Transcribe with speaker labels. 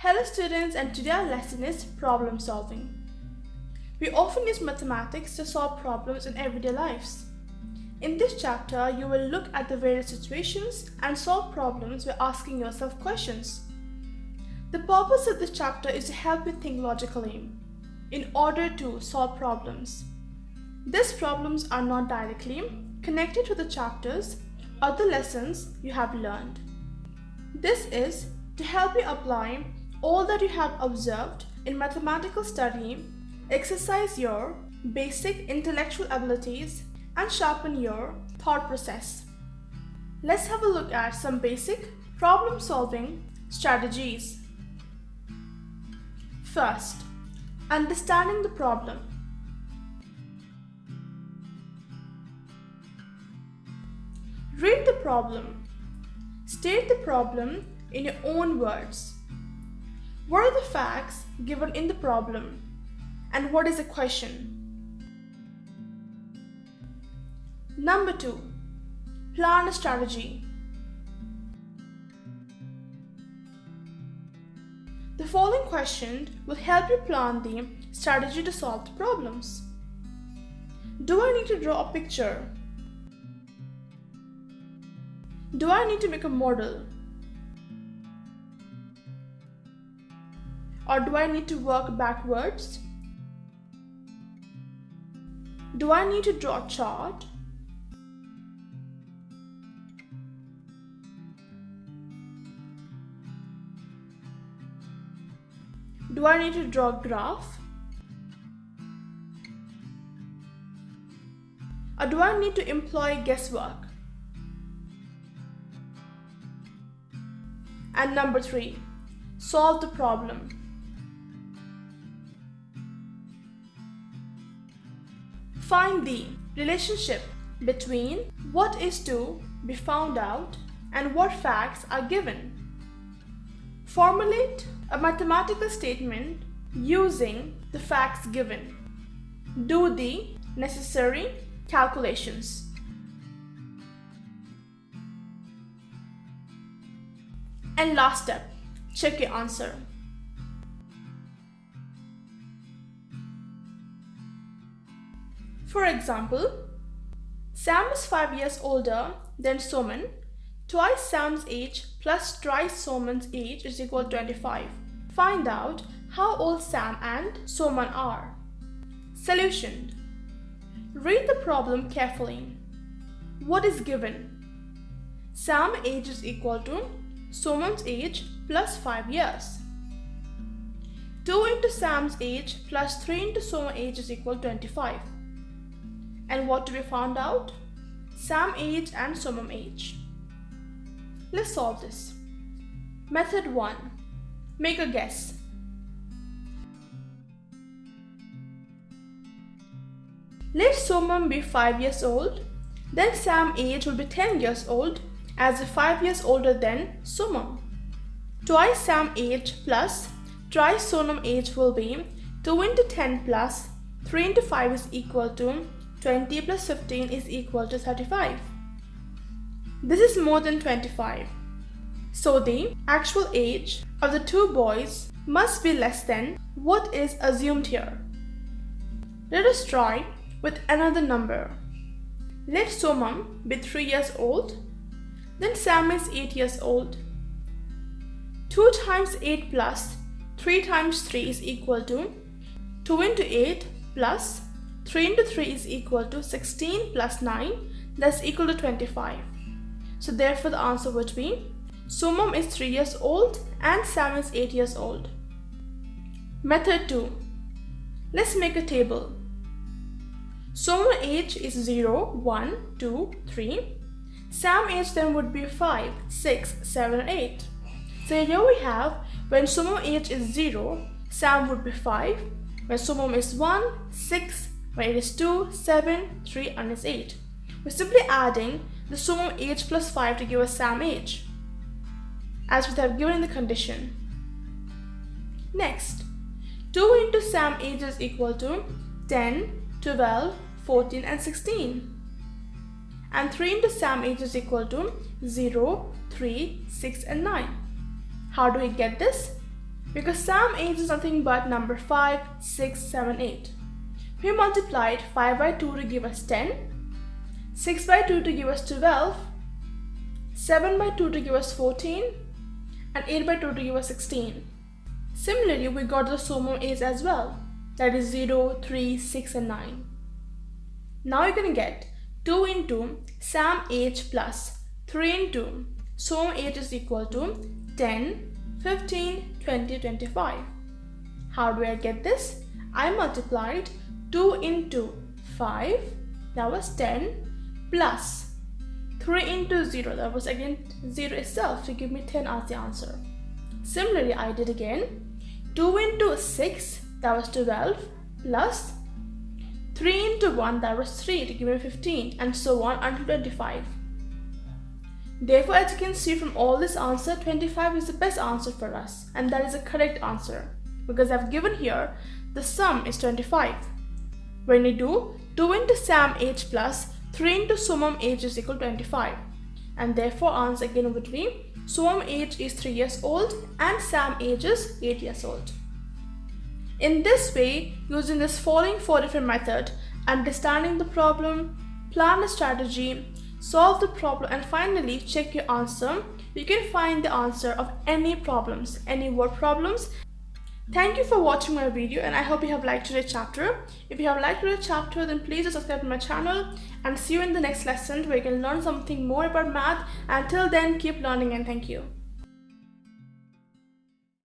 Speaker 1: Hello students, and today our lesson is problem solving. We often use mathematics to solve problems in everyday lives. In this chapter, you will look at the various situations and solve problems by asking yourself questions. The purpose of this chapter is to help you think logically in order to solve problems. These problems are not directly connected to the chapters or the lessons you have learned. This is to help you apply all that you have observed in mathematical study, exercise your basic intellectual abilities, and sharpen your thought process. Let's have a look at some basic problem-solving strategies. First, understanding the problem. Read the problem. State the problem in your own words. What are the facts given in the problem? And what is the question? Number 2. Plan a strategy. The following question will help you plan the strategy to solve the problems. Do I need to draw a picture? Do I need to make a model? Or do I need to work backwards? Do I need to draw a chart? Do I need to draw a graph? Or do I need to employ guesswork? And number 3, solve the problem. Find the relationship between what is to be found out and what facts are given. Formulate a mathematical statement using the facts given. Do the necessary calculations. And last step, check your answer. For example, Sam is 5 years older than Soman. Twice Sam's age plus twice Soman's age is equal to 25. Find out how old Sam and Soman are. Solution. Read the problem carefully. What is given? Sam's age is equal to Soman's age plus 5 years. 2 into Sam's age plus 3 into Soman's age is equal to 25. And what to be found out? Sam's age and Soman's age. Let's solve this. Method 1. Make a guess. Let Soman be 5 years old, then Sam's age will be 10 years old, as if 5 years older than Soman. Twice Sam's age plus twice Soman's age will be 2 into 10 plus 3 into 5 is equal to 20 plus 15 is equal to 35. This is more than 25. So the actual age of the two boys must be less than what is assumed here. Let us try with another number. Let Soman be 3 years old, then Sam is 8 years old. 2 times 8 plus 3 times 3 is equal to 2 into 8 plus 3 into 3 is equal to 16 plus 9, that's equal to 25. So therefore the answer would be Soman is 3 years old and Sam is 8 years old. Method 2. Let's make a table. Soman's age is 0, 1, 2, 3. Sam's age then would be 5, 6, 7, 8. So here we have when Soman's age is 0, Sam would be 5. When Soman is 1, 6, when it is 2, 7, 3 and is 8. We're simply adding the Soman age plus 5 to give us Sam age, as we have given in the condition. Next, 2 into Sam age is equal to 10, 12, 14 and 16. And 3 into Sam age is equal to 0, 3, 6 and 9. How do we get this? Because Sam's age is nothing but number 5, 6, 7, 8. We multiplied 5 by 2 to give us 10, 6 by 2 to give us 12, 7 by 2 to give us 14, and 8 by 2 to give us 16. Similarly, we got the summum age as well, that is 0, 3, 6, and 9. Now you're going to get 2 into Sam age plus 3 into summum age is equal to 10, 15, 20, 25. How do I get this? I multiplied 2 into 5, that was 10, plus 3 into 0, that was again 0 itself to give me 10 as the answer. Similarly, I did again 2 into 6, that was 12, plus 3 into 1, that was 3 to give me 15, and so on until 25. Therefore, as you can see from all this answer, 25 is the best answer for us, and that is the correct answer because I've given here the sum is 25. When you do 2 into Sam age plus 3 into summum age is equal to 25, and therefore answer again would be summum age is 3 years old and Sam age is 8 years old. In this way, using this following 4 different methods, understanding the problem, plan a strategy, solve the problem, and finally check your answer, you can find the answer of any problems, any word problems. Thank you for watching my video, and I hope you have liked today's chapter. If you have liked today's chapter, then please subscribe to my channel and see you in the next lesson where you can learn something more about math. Until then, keep learning and thank you.